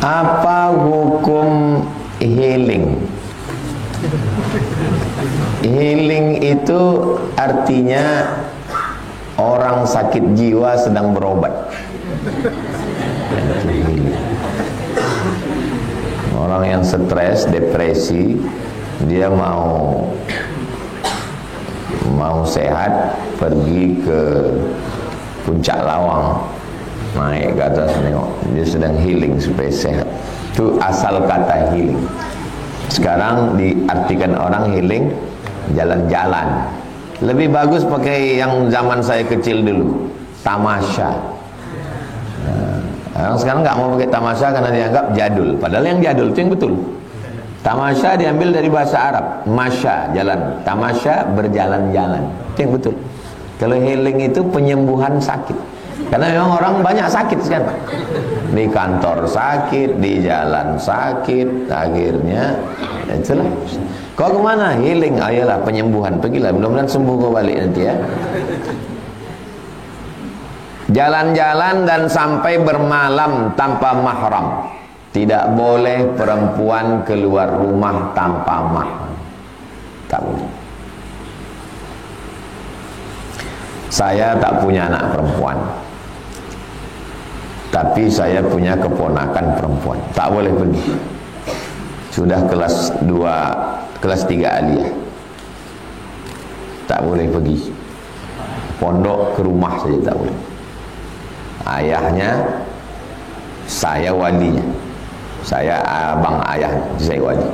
Apa hukum healing? Healing itu artinya orang sakit jiwa sedang berobat. Orang yang stres, depresi, dia mau sehat, pergi ke puncak Lawang, naik ke atas nengok, dia sedang healing supaya sehat. Itu asal kata healing. Sekarang diartikan orang healing jalan-jalan. Lebih bagus pakai yang zaman saya kecil dulu, tamasya. Orang sekarang nggak mau pakai tamasya karena dianggap jadul. Padahal yang jadul itu yang betul. Tamasya diambil dari bahasa Arab, masya, jalan. Tamasya berjalan-jalan, itu yang betul. Kalau healing itu penyembuhan sakit. Karena memang orang banyak sakit sekarang. Di kantor sakit, di jalan sakit, akhirnya itulah. Kau kemana? Healing. Ayolah penyembuhan. Pergilah, mudah-mudahan sembuh kau balik nanti ya. Jalan-jalan dan sampai bermalam tanpa mahram. Tidak boleh perempuan keluar rumah tanpa mahram. Tak boleh. Saya tak punya anak perempuan, tapi saya punya keponakan perempuan. Tak boleh pergi. Sudah kelas 2, kelas 3 aliyah. Tak boleh pergi. Pondok ke rumah saja tak boleh. Ayahnya saya walinya. Saya abang ayahnya, saya wali.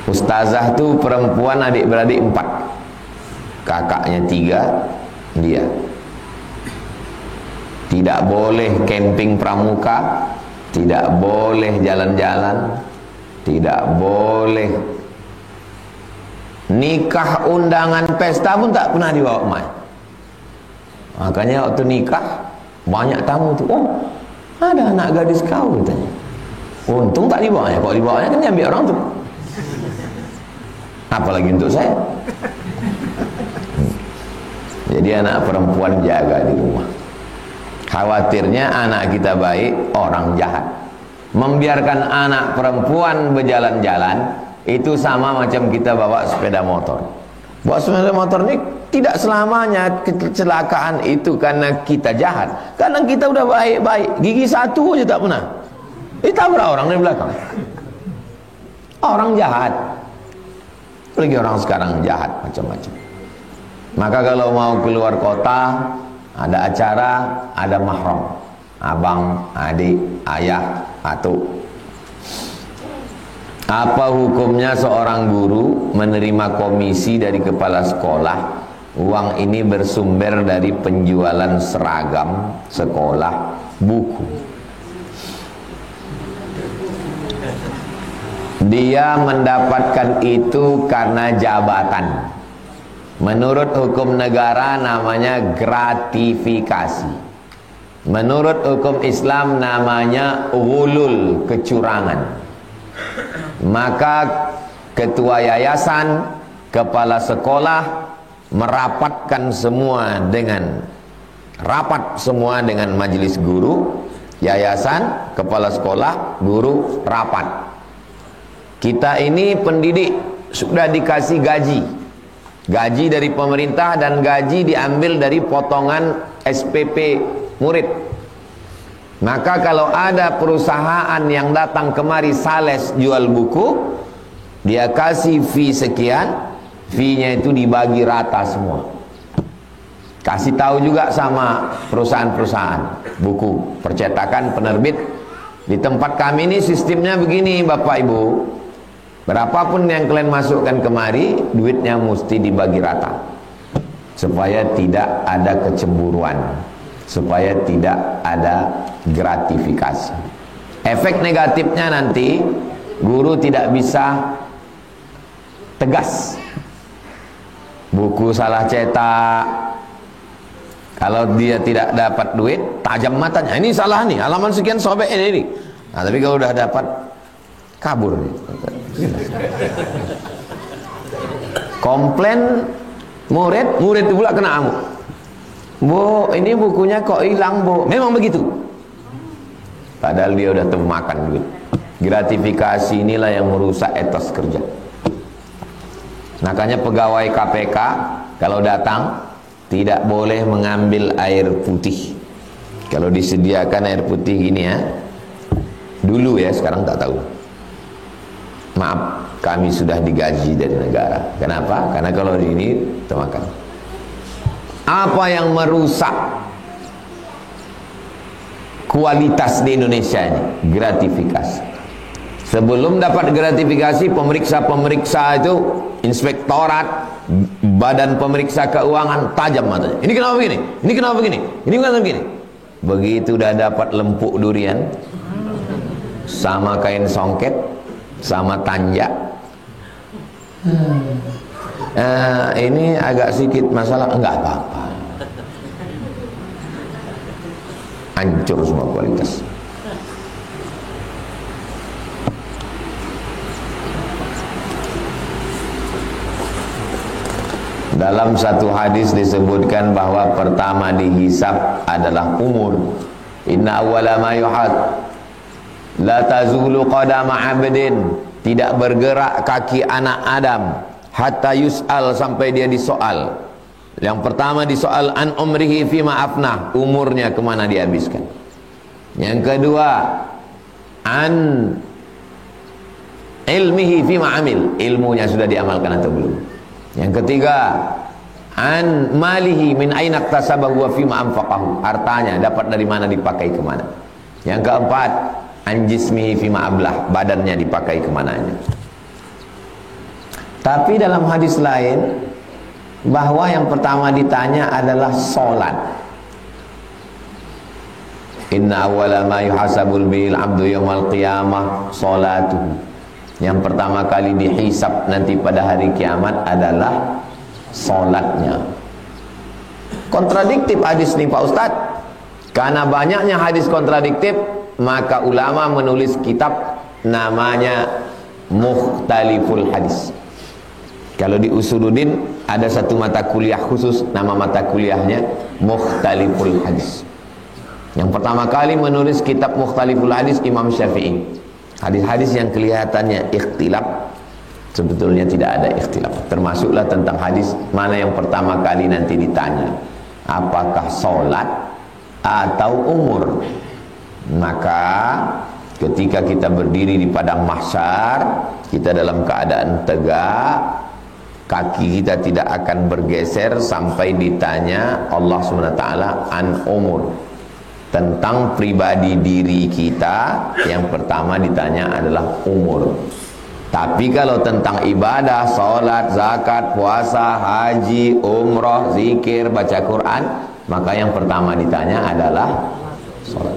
Ustazah tu perempuan adik-beradik 4. Kakaknya 3, dia. Tidak boleh camping pramuka, tidak boleh jalan-jalan, tidak boleh nikah, undangan, pesta pun tak pernah dibawa mai. Makanya waktu nikah banyak tamu tu. Oh, ada anak gadis kau katanya. Untung tak dibawanya. Kalau dibawanya kan diambil orang tu. Apalagi untuk saya. Jadi anak perempuan jaga di rumah. Khawatirnya anak kita baik, orang jahat. Membiarkan anak perempuan berjalan-jalan itu sama macam kita bawa sepeda motor. Bawa sepeda motor ini tidak selamanya kecelakaan itu karena kita jahat. Kadang kita udah baik-baik, gigi satu aja tak pernah. Ditabrak orang di belakang. Orang jahat. Apalagi orang sekarang jahat macam-macam. Maka kalau mau keluar kota, ada acara, ada mahram. Abang, adik, ayah, atuk. Apa hukumnya seorang guru menerima komisi dari kepala sekolah? Uang ini bersumber dari penjualan seragam sekolah, buku. Dia mendapatkan itu karena jabatan. Menurut hukum negara namanya gratifikasi. Menurut hukum Islam namanya ghulul, kecurangan. Maka ketua yayasan, kepala sekolah merapatkan semua dengan rapat semua dengan majelis guru, yayasan, kepala sekolah, guru rapat. Kita ini pendidik sudah dikasih gaji. Gaji dari pemerintah dan gaji diambil dari potongan SPP murid. Maka kalau ada perusahaan yang datang kemari sales jual buku, dia kasih fee sekian, fee-nya itu dibagi rata semua. Kasih tahu juga sama perusahaan-perusahaan buku, percetakan, penerbit. Di tempat kami ini sistemnya begini Bapak Ibu. Berapapun yang kalian masukkan kemari, duitnya mesti dibagi rata. Supaya tidak ada kecemburuan, supaya tidak ada gratifikasi. Efek negatifnya nanti guru tidak bisa tegas. Buku salah cetak, kalau dia tidak dapat duit, tajam matanya. Ini salah nih, halaman sekian sobek ini. Nah, tapi kalau udah dapat, kabur nih. Komplain murid itu pula kena amuk. Bu, ini bukunya kok hilang bu. Memang begitu. Padahal dia udah makan duit. Gratifikasi inilah yang merusak etos kerja. Makanya pegawai KPK kalau datang tidak boleh mengambil air putih. Kalau disediakan air putih gini ya, dulu ya, sekarang tak tahu. Maaf, kami sudah digaji dari negara. Kenapa? Karena kalau di ini termakan. Apa yang merusak kualitas di Indonesia ini? Gratifikasi. Sebelum dapat gratifikasi, pemeriksa-pemeriksa itu, inspektorat, badan pemeriksa keuangan tajam matanya. Ini kenapa begini? Ini kenapa begini? Ini kenapa begini? Begitu udah dapat lempuk durian, sama kain songket, sama tanjak, ini agak sedikit masalah, enggak apa-apa. Hancur semua kualitas. Dalam satu hadis disebutkan bahwa pertama dihisab adalah umur. Inna awwala ma yuhad la tazulu qadama 'abdin, tidak bergerak kaki anak Adam hatta yus'al, sampai dia disoal. Yang pertama disoal an umrihi fima afnah, umurnya kemana dihabiskan. Yang kedua an ilmihi fima amil, ilmunya sudah diamalkan atau belum. Yang ketiga an malihi min aina iktasabahu wa fima anfaqahu, hartanya dapat dari mana dipakai kemana. Yang keempat an jismihi fima ablah, badannya dipakai kemananya. Tapi dalam hadis lain bahwa yang pertama ditanya adalah solat. Inna awwala ma yuhasabul bil abdu yaumal qiyamah salatuhu. Yang pertama kali dihisab nanti pada hari kiamat adalah solatnya. Kontradiktif hadis ini Pak Ustadz. Karena banyaknya hadis kontradiktif, maka ulama menulis kitab namanya Mukhtaliful Hadis. Kalau di Usuluddin ada satu mata kuliah khusus, nama mata kuliahnya Mukhtaliful Hadis. Yang pertama kali menulis kitab Mukhtaliful Hadis Imam Syafi'i. Hadis-hadis yang kelihatannya ikhtilaf, sebetulnya tidak ada ikhtilaf. Termasuklah tentang hadis mana yang pertama kali nanti ditanya, apakah solat atau umur. Maka ketika kita berdiri di padang mahsyar, kita dalam keadaan tegak, kaki kita tidak akan bergeser sampai ditanya Allah SWT an umur, tentang pribadi diri kita. Yang pertama ditanya adalah umur. Tapi kalau tentang ibadah, salat, zakat, puasa, haji, umrah, zikir, baca Quran, maka yang pertama ditanya adalah salat.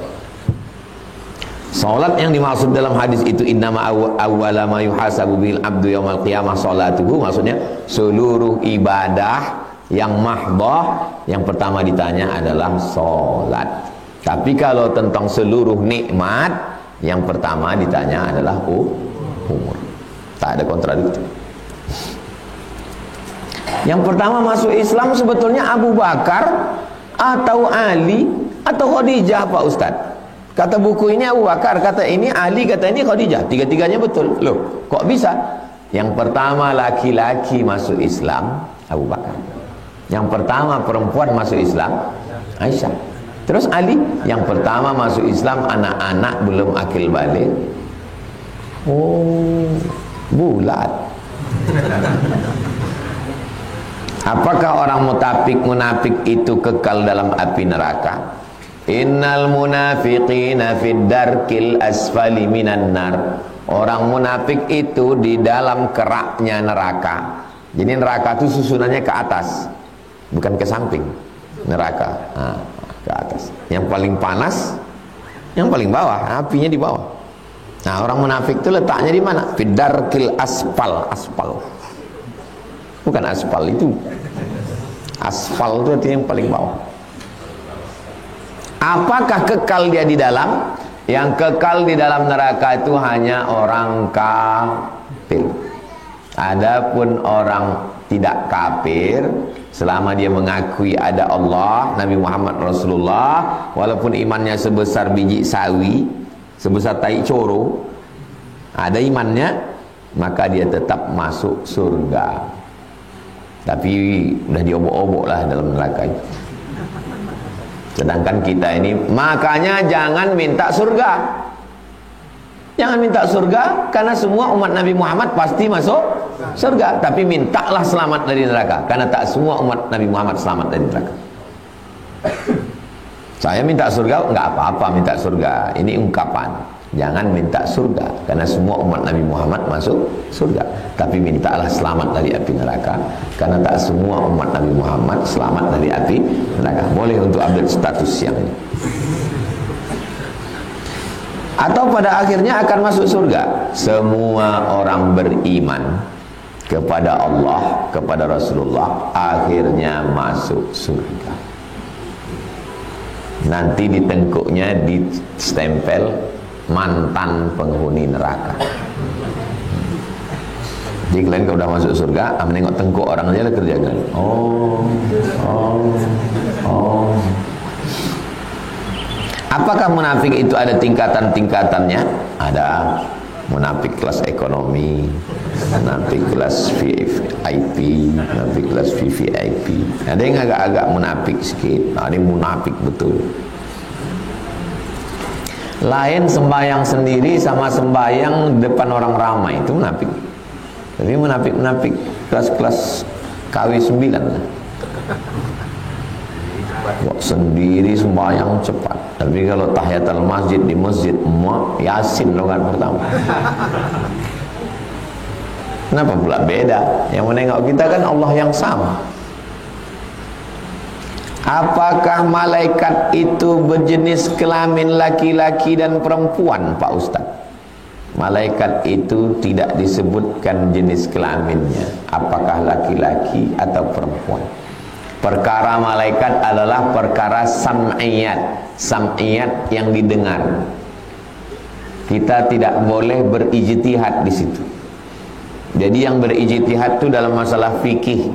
Salat yang dimaksud dalam hadis itu innama awwala ma yuhasabu bil abdu yaumal qiyamah salatuhu, maksudnya seluruh ibadah yang mahdoh yang pertama ditanya adalah salat. Tapi kalau tentang seluruh nikmat, yang pertama ditanya adalah umur. Tak ada kontradiktif. Yang pertama masuk Islam sebetulnya Abu Bakar atau Ali atau Khadijah Pak Ustaz. Kata buku ini Abu Bakar, kata ini Ali, kata ini Khadijah. Tiga-tiganya betul. Loh, kok bisa? Yang pertama laki-laki masuk Islam Abu Bakar. Yang pertama perempuan masuk Islam Aisyah. Terus Ali, yang pertama masuk Islam anak-anak belum akil balik. Oh, bulat. Apakah orang munafik itu kekal dalam api neraka? Innal munafiqina fid darkil asfali minan nar. Orang munafik itu di dalam keraknya neraka. Jadi neraka itu susunannya ke atas, bukan ke samping. Neraka. Nah, ke atas. Yang paling panas, yang paling bawah, apinya di bawah. Nah, orang munafik itu letaknya di mana? Fidarkil aspal, aspal. Bukan aspal itu. Aspal itu artinya yang paling bawah. Apakah kekal dia di dalam? Yang kekal di dalam neraka itu hanya orang kafir. Adapun orang tidak kafir, selama dia mengakui ada Allah, Nabi Muhammad Rasulullah, walaupun imannya sebesar biji sawi, sebesar tai coro, ada imannya, maka dia tetap masuk surga. Tapi udah diobok-obok lah dalam neraka itu. Sedangkan kita ini, makanya jangan minta surga. Jangan minta surga, karena semua umat Nabi Muhammad pasti masuk surga. Tapi mintalah selamat dari neraka, karena tak semua umat Nabi Muhammad selamat dari neraka. Saya minta surga, nggak apa-apa minta surga. Ini ungkapan. Jangan minta surga, karena semua umat Nabi Muhammad masuk surga. Tapi mintalah selamat dari api neraka, karena tak semua umat Nabi Muhammad selamat dari api neraka. Boleh untuk ambil status yang ini. Atau pada akhirnya akan masuk surga semua orang beriman kepada Allah, kepada Rasulullah, akhirnya masuk surga. Nanti di tengkuknya ditempel mantan penghuni neraka. Jadi kalian kalau udah masuk surga, menengok tengkuk orang aja lah kerjakan. Apakah munafik itu ada tingkatan-tingkatannya? Ada. Munafik kelas ekonomi, munafik kelas VIP, munafik kelas VVIP. Ada yang agak-agak munafik sedikit, ada yang munafik betul. Lain sembahyang sendiri sama sembahyang depan orang ramai, itu munafik. Tapi munafik kelas-kelas KW 9 lah. Sendiri sembahyang cepat, tapi kalau tahiyatul masjid di masjid Yasin logat pertama. Kenapa pula beda? Yang menengok kita kan Allah yang sama. Apakah malaikat itu berjenis kelamin laki-laki dan perempuan, Pak Ustaz? Malaikat itu tidak disebutkan jenis kelaminnya, apakah laki-laki atau perempuan. Perkara malaikat adalah perkara sam'iyat yang didengar. Kita tidak boleh berijtihad di situ. Jadi yang berijtihad itu dalam masalah fikih,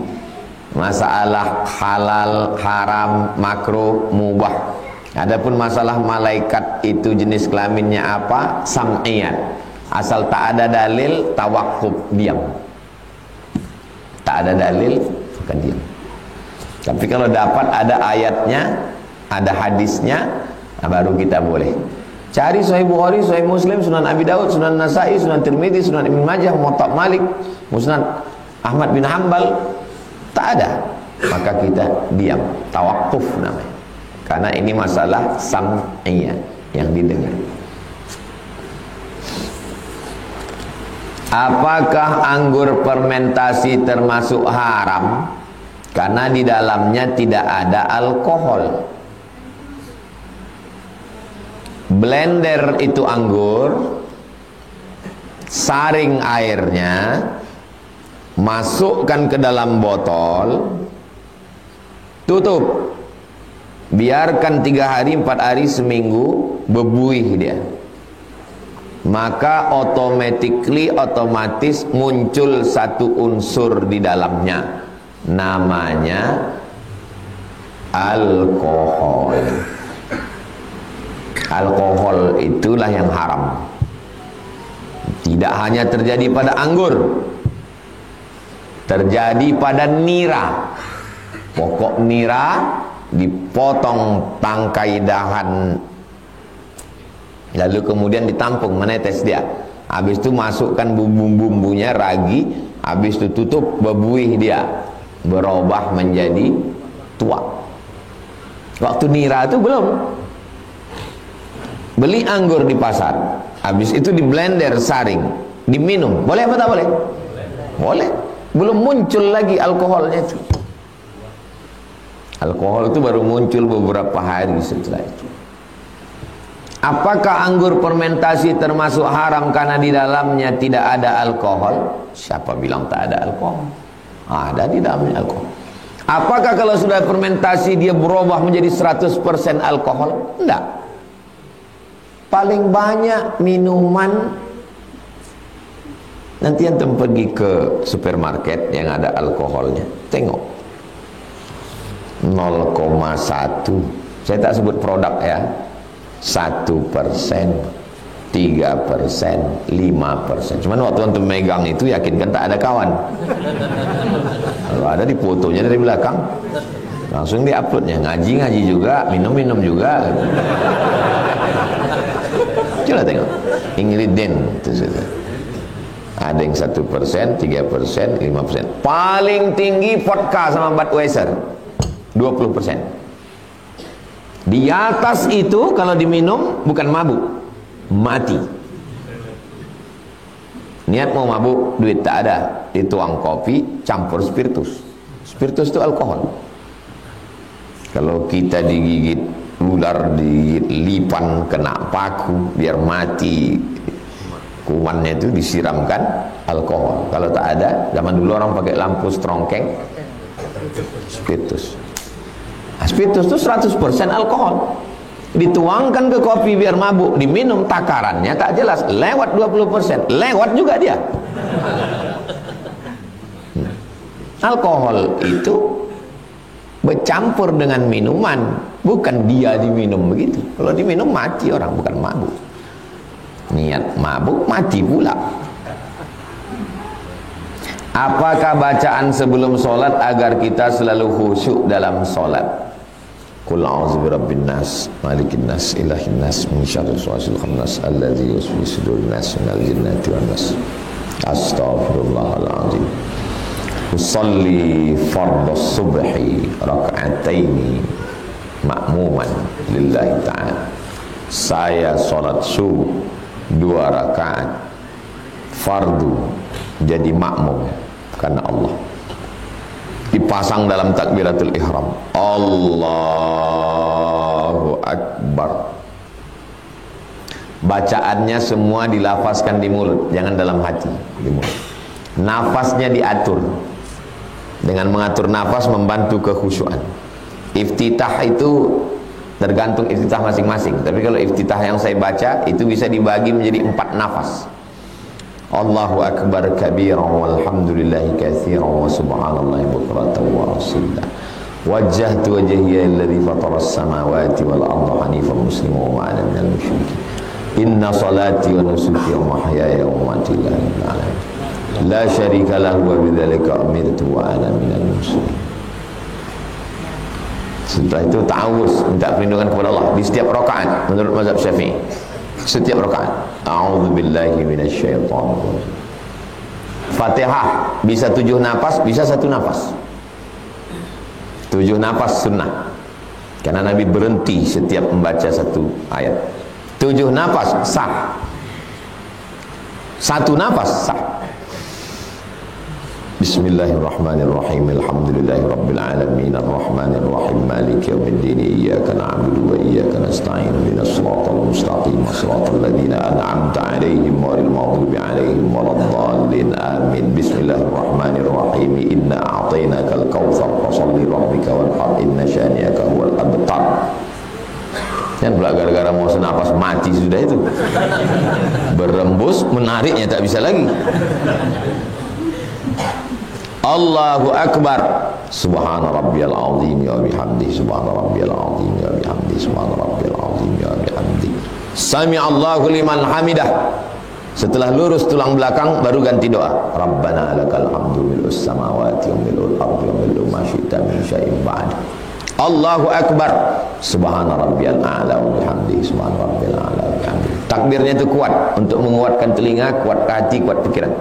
masalah halal, haram, makruh, mubah. Adapun masalah malaikat itu jenis kelaminnya apa, sam'iyat. Asal tak ada dalil, tawakkuf, diam. Tak ada dalil, maka diam. Tapi kalau dapat ada ayatnya, ada hadisnya, baru kita boleh. Cari Sahih Bukhari, Sahih Muslim, Sunan Abi Daud, Sunan Nasai, Sunan Tirmidzi, Sunan Ibnu Majah, Muwatta Malik, Musnad Ahmad bin Hanbal, tak ada. Maka kita diam, tawakuf namanya. Karena ini masalah sam'iyah yang didengar. Apakah anggur fermentasi termasuk haram? Karena di dalamnya tidak ada alkohol. Blender itu anggur, saring airnya, masukkan ke dalam botol, tutup, biarkan 3 hari, 4 hari, seminggu, bebuih dia. Maka otomatis muncul satu unsur di dalamnya, namanya alkohol. Alkohol itulah yang haram. Tidak hanya terjadi pada anggur, terjadi pada nira. Pokok nira dipotong tangkai dahan, lalu kemudian ditampung, menetes dia. Habis itu masukkan bumbu-bumbunya, ragi, habis itu tutup, bebuih dia, berubah menjadi tua. Waktu nira itu belum. Beli anggur di pasar, habis itu di blender, saring, diminum, boleh apa tak boleh? Boleh. Belum muncul lagi alkoholnya itu. Alkohol itu baru muncul beberapa hari setelah itu. Apakah anggur fermentasi termasuk haram karena di dalamnya tidak ada alkohol? Siapa bilang tak ada alkohol? Ada di dalamnya alkohol. Apakah kalau sudah fermentasi dia berubah menjadi 100% alkohol? Enggak. Paling banyak minuman, nanti antum pergi ke supermarket yang ada alkoholnya, tengok 0,1, saya tak sebut produk ya, 1%, 3%, 5%. Cuman waktu untuk megang itu yakinkan tak ada kawan. Kalau ada di fotonya dari belakang, langsung di-uploadnya. Ngaji juga, minum juga. Coba tengok. Ingredient itu saja. Ada yang 1%, 3%, 5%. Paling tinggi vodka sama Budweiser 20%. Di atas itu kalau diminum bukan mabuk, mati. Niat mau mabuk, duit tak ada, dituang kopi campur spiritus. Spiritus itu alkohol. Kalau kita digigit ular, digigit lipan, kena paku, biar mati kumannya itu disiramkan alkohol. Kalau tak ada, zaman dulu orang pakai lampu strongkeng, spiritus. Spiritus itu 100% alkohol. Dituangkan ke kopi biar mabuk, diminum, takarannya tak jelas, lewat 20%, lewat juga dia. Alkohol itu bercampur dengan minuman, bukan dia diminum begitu. Kalau diminum mati orang, bukan mabuk. Niat mabuk mati pula. Apakah bacaan sebelum solat agar kita selalu khusyuk dalam solat? Qul a'udzu birabbin nas, malikin nas, ilahin nas, min syarril waswasil khannas, alladzi yuwaswisu sudurin nas, minal jinnati wan nas. Astaghfirullahaladzim. Usalli fardhu subhi raka'ataini ma'muman lillahi ta'ala. Saya salat subuh 2 rakaat fardu jadi makmum karena Allah. Dipasang dalam takbiratul ihram, Allahu Akbar. Bacaannya semua dilafazkan di mulut, jangan dalam hati, di mulut. Nafasnya diatur. Dengan mengatur nafas membantu kekhusyuan. Iftitah itu tergantung iftitah masing-masing. Tapi kalau iftitah yang saya baca itu bisa dibagi menjadi 4 nafas. Allahu Akbar kabiran walhamdulillahi katsiran wa subhanallahi bukratan wa asila. Wajjahtu wajhiya alladhi fatara as-samawati wal arda hanifan musliman wa ana minal musyrikin. Inna salati wa nusuki wa mahyaya wa mamati lillahi rabbil alamin. La syarika lahu wa bidzalika umirtu wa ana minal muslimin. Setelah itu ta'awuz, minta perlindungan kepada Allah di setiap rakaat menurut mazhab Syafi'i. Setiap rakaat, a'udzubillahi minasyaitonir rajim. Fatihah bisa 7 nafas, bisa 1 nafas. 7 nafas sunnah. Karena Nabi berhenti setiap membaca 1 ayat. 7 nafas sah. 1 nafas sah. Bismillahirrahmanirrahim. Alhamdulillahirabbil alamin arrahmanir rahim maliki yaumiddin iyyaka na'budu wa iyyaka nasta'in ihdinas siratal mustaqim siratal ladzina an'amta 'alaihim ghairil maghdubi 'alaihim waladdallin amin. Bismillahirrahmanirrahim. Inna a'tainakal kautsar fasholli rabbika wanhar inna syani'aka huwal abtar. Kan pula gara-gara mau senafas mati sudah itu. Berembus menariknya tak bisa lagi. Allahu Akbar. Subhana rabbiyal azim wa bihamdi. Subhana rabbiyal azim wa bihamdi. Subhana rabbiyal azim wa bihamdi. Sami Allahu liman hamidah. Setelah lurus tulang belakang baru ganti doa. Rabbana lakal hamdu mil'us samawati wa mil'ul ardi wa mil'u ma syi'ta min syai'in ba'd. Allahu Akbar. Subhana rabbiyal a'la wa bihamdi. Subhana rabbiyal a'la wa bihamdi. Takbirnya itu kuat untuk menguatkan telinga, kuat ke hati, kuat pikiran.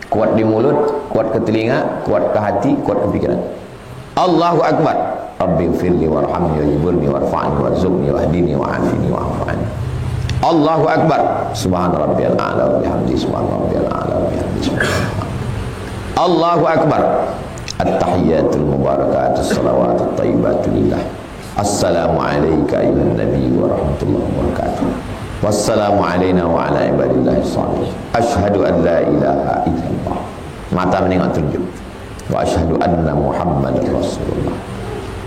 Kuat di mulut, kuat ke telinga, kuat ke hati, kuat ke pikiran. Allahu Akbar. Rabbighfirli warhamni wajburni warfa'ni warzuqni wahdini wa'afini wa'afani. Allahu Akbar. Subhana rabbiyal a'la wa bihamdi. Subhana rabbiyal a'la wa bihamdi. Allahu Akbar. At-tahiyyatul mubarakatus salawatut thayyibatu lillah. Assalamu alayka ayyuhan nabiy wa rahmatullahi wa barakatuh. Wassalamu alayna wa ala ibadillahi shalihin. Asyhadu an la ilaha illallah. Mata menengok tunjuk. Wa asyhadu anna Muhammadar Rasulullah.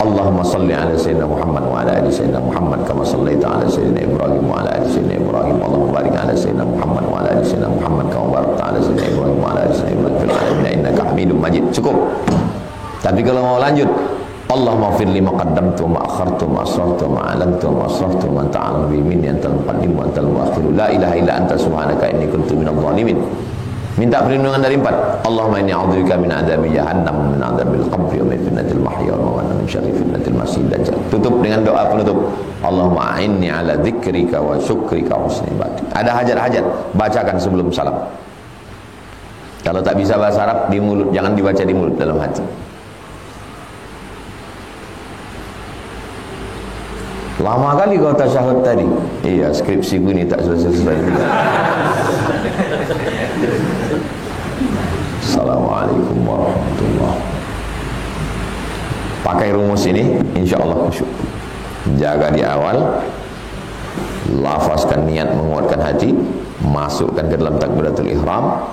Allahumma salli ala sayyidina Muhammad wa ala ali sayyidina Muhammad kama sallaita ala sayyidina Ibrahim wa ala ali sayyidina Ibrahim. Allahumma barik ala sayyidina Muhammad wa ala ali sayyidina Muhammad kama barakta ala sayyidina Ibrahim wa ala ali sayyidina Ibrahim fil alamin innaka Hamidum Majid. Cukup. Tapi kalau mau lanjut Allahumma ighfir li ma qaddamtu wa ma akhartu wa ma asrartu wa ma a'lantu wa ma asraftu wa ma anta a'lamu bi minni antal muqaddim wa antal muakhir la ilaha illa anta subhanaka inni kuntu minadh dhalimin. Minta perlindungan dari 4. Allahumma inni a'udzubika min adzabi jahannam, min adzabil qabri wa min fitnatil mahya wal mamat, min syarri fitnatil masih dajjal. Tutup dengan doa penutup. Allahumma a'inni ala dzikrika wa syukrika wa husni ibadatik. Ada hajat-hajat, bacakan sebelum salam. Kalau tak bisa bahasa Arab di mulut, jangan dibaca di mulut, dalam hati. Lama kali kau tasyahud tadi. Iya, skripsi gue ini tak selesai-selesai juga. Assalamualaikum warahmatullahi. Pakai rumus ini, insya Allah khusyuk. Jaga di awal, lafazkan niat menguatkan hati, masukkan ke dalam takbiratul ihram,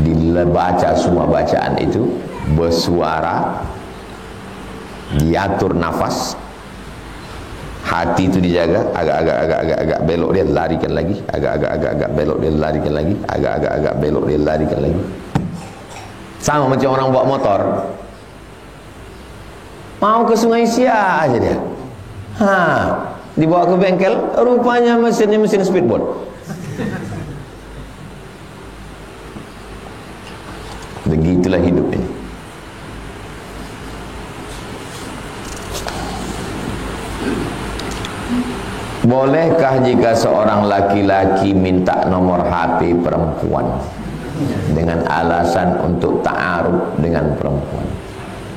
dibaca semua bacaan itu bersuara, diatur nafas. Hati itu dijaga, agak-agak belok dia larikan lagi, agak-agak belok dia larikan lagi, agak-agak belok dia larikan lagi. Sama macam orang bawa motor, mau ke Sungai Siak aja dia, dibawa ke bengkel, rupanya mesinnya mesin speedboat. Begitulah hidup ini. Bolehkah jika seorang laki-laki minta nomor HP perempuan dengan alasan untuk ta'aruf dengan perempuan?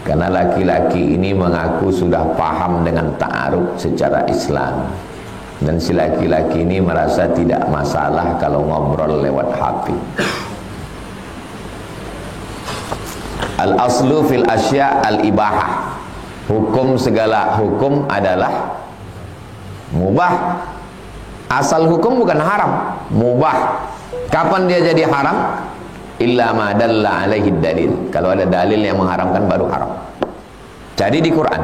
Karena laki-laki ini mengaku sudah paham dengan ta'aruf secara Islam, dan si laki-laki ini merasa tidak masalah kalau ngobrol lewat HP. Al-aslu fil asya' al-ibahah. Hukum, segala hukum adalah mubah. Asal hukum bukan haram, mubah. Kapan dia jadi haram? Illa ma dalla alaihi dalil. Kalau ada dalil yang mengharamkan baru haram. Jadi di Quran,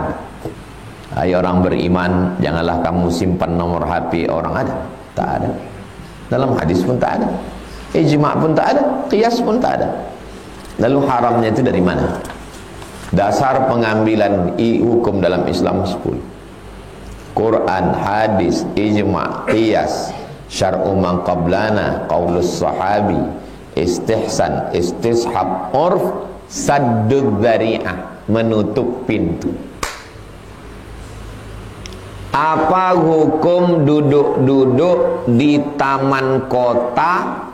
hai orang beriman, janganlah kamu simpan nomor HP orang. Ada? Tak ada. Dalam hadis pun tak ada, ijma' pun tak ada, qiyas pun tak ada. Lalu haramnya itu dari mana? Dasar pengambilan hukum dalam Islam 10. Quran, hadis, ijma', qiyas, syar'u man qablana, qaulus sahabi, istihsan, istishab, urf, saddud dzari'ah, menutup pintu. Apa hukum duduk-duduk di taman kota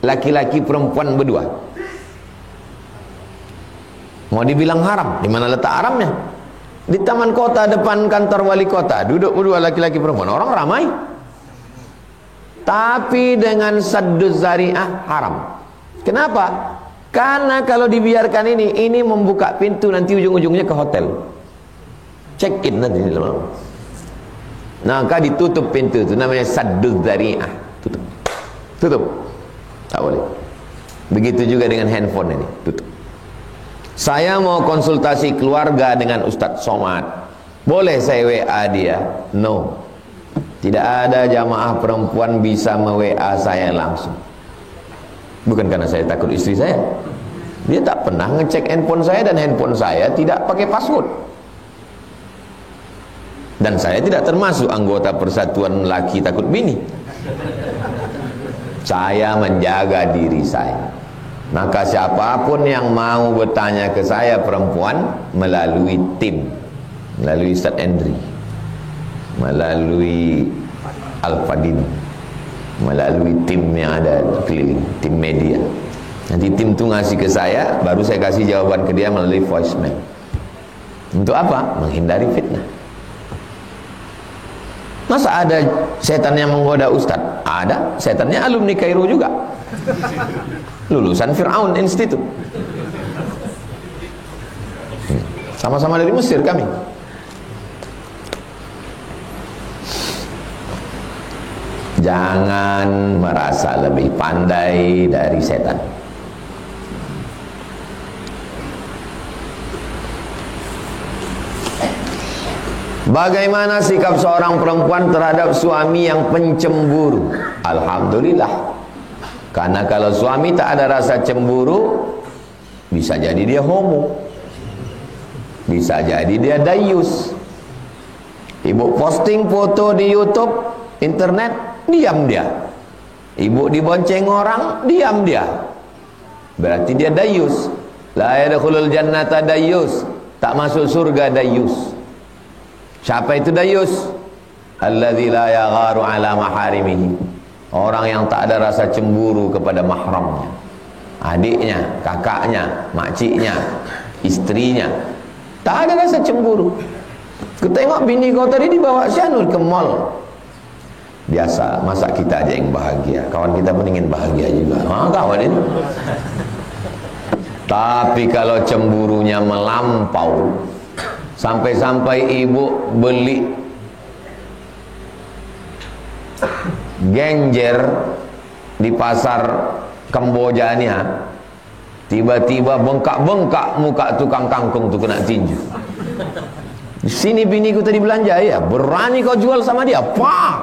laki-laki perempuan berdua? Mau dibilang haram, di mana letak haramnya? Di taman kota depan kantor wali kota, duduk berdua laki-laki perempuan, orang ramai. Tapi dengan sadduz zari'ah haram. Kenapa? Karena kalau dibiarkan ini membuka pintu, nanti ujung-ujungnya ke hotel. Check in nanti di dalam. Maka ditutup pintu itu, namanya sadduz zari'ah. Tutup. Tutup. Tak boleh. Begitu juga dengan handphone ini, tutup. Saya mau konsultasi keluarga dengan Ustadz Somad, boleh saya WA dia? No. Tidak ada jamaah perempuan bisa me-WA saya langsung. Bukan karena saya takut istri saya. Dia tak pernah ngecek handphone saya, dan handphone saya tidak pakai password. Dan saya tidak termasuk anggota Persatuan Laki Takut Bini. Saya menjaga diri saya. Maka siapapun yang mau bertanya ke saya perempuan, melalui tim, melalui Ustaz Endri, melalui Al-Fadin, melalui tim yang ada keliling, tim media. Nanti tim itu ngasih ke saya, baru saya kasih jawaban ke dia melalui voicemail. Untuk apa? Menghindari fitnah. Masa ada setan yang menggoda Ustaz? Ada. Setannya alumni Kairo juga, lulusan Fir'aun Institute. Sama-sama dari Mesir kami. Jangan merasa lebih pandai dari setan. Bagaimana sikap seorang perempuan terhadap suami yang pencemburu? Alhamdulillah. Karena kalau suami tak ada rasa cemburu, bisa jadi dia homo, Bisa jadi dia dayus. Ibu posting foto di YouTube, internet, diam dia. Ibu dibonceng orang, diam dia. Berarti dia dayus. La yadkhulul jannata dayus. Tak masuk surga dayus. Siapa itu dayus? Alladzi la yagharu ala maharimihi. Orang yang tak ada rasa cemburu kepada mahramnya. Adiknya, kakaknya, makciknya, istrinya. Tak ada rasa cemburu. Kau tengok bini kau tadi dibawa Syanur ke mall. Biasa, masa kita aja yang bahagia. Kawan kita pun ingin bahagia juga. Kawan itu. Tapi kalau cemburunya melampau, sampai-sampai ibu beli genjer di pasar Kambojanya, tiba-tiba bengkak-bengkak muka tukang kangkung tu kena tinju. Di sini bini ku tadi belanja, ya berani kau jual sama dia, pak.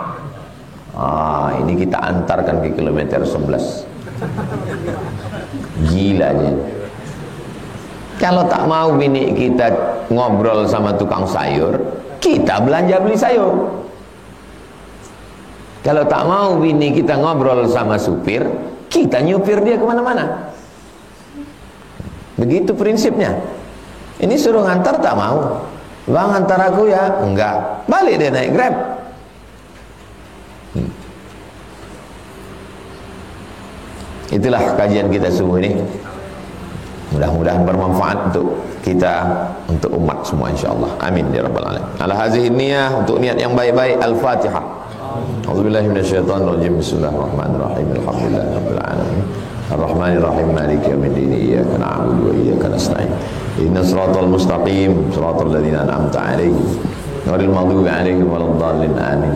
Ini kita antarkan ke kilometer 11. Gila dia. Kalau tak mau bini kita ngobrol sama tukang sayur, kita belanja beli sayur. Kalau tak mau bini kita ngobrol sama supir, kita nyupir dia kemana-mana. Begitu prinsipnya. Ini suruh ngantar tak mau. Bang, antar aku ya. Enggak. Balik dia naik Grab. Itulah kajian kita subuh ini. Mudah-mudahan bermanfaat untuk kita, untuk umat semua insyaallah. Amin ya rabbal alamin. Ala hazihi niyah, untuk niat yang baik-baik. Al-Fatihah. A'udzubillahi minasyaitonirrajim. Bismillahirrahmanirrahim. Alhamdulillahirabbil alamin. Ar-Rahmanir-Rahim. Maliki yaumiddin. Iyyaka na'budu wa iyyaka nasta'in. Ihdinas siratal mustaqim, siratal ladzina an'amta 'alaihim, ghairil maghdubi 'alaihim waladdallin. Amin.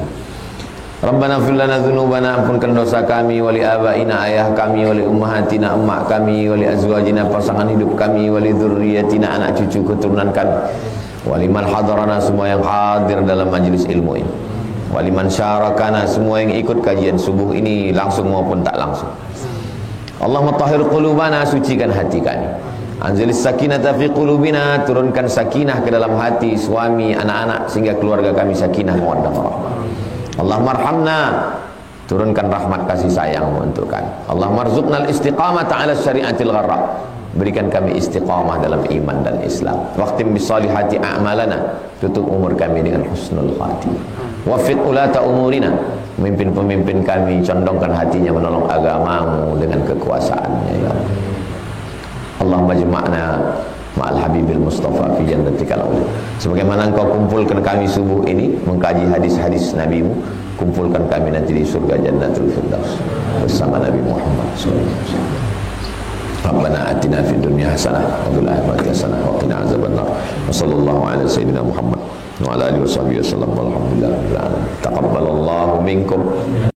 Rabbana ighfir lana dzunubana, ampunkan dosa kami, wali abaina, ayah kami, wali ummahatina, emak kami, wali azwajina, pasangan hidup kami, wali dzurriyyatina, anak cucu keturunan kami, wali man hadarana, semua yang hadir dalam majlis ilmu ini, wali man syarakana, semua yang ikut kajian subuh ini langsung maupun tak langsung. Allahumma tahhir qulubana, sucikan hati kami. Anzilis sakinata fi qulubina, turunkan sakinah ke dalam hati suami, anak-anak, sehingga keluarga kami sakinah mawaddah warahmah. Allahumma arhamna, turunkan rahmat kasih sayang-Mu untuk kami. Allahumma arzuqnal istiqamata ala syariatil gharra, berikan kami istiqamah dalam iman dan Islam. Waqtim bisolihati a'malana, tutup umur kami dengan husnul khatimah. Wafiq ulata umurina, pemimpin-pemimpin kami condongkan hatinya menolong agama-Mu dengan kekuasaannya ya Allah. Allahumma jma'na ma'al habibil mustafa fi jannatikal ula. Sebagaimana Engkau kumpulkan kami subuh ini mengkaji hadis-hadis Nabi-Mu, kumpulkan kami nanti di surga Jannatul Firdaus bersama Nabi Muhammad sallallahu alaihi wasallam. Rabbana atina fid dunya hasanah wa fil akhirati hasanah wa qina azabannar. Wa sallallahu ala sayyidina Muhammad wa ala alihi washabbihi wasallam. Walhamdulillahirabbil alamin. Taqabbalallahu minkum.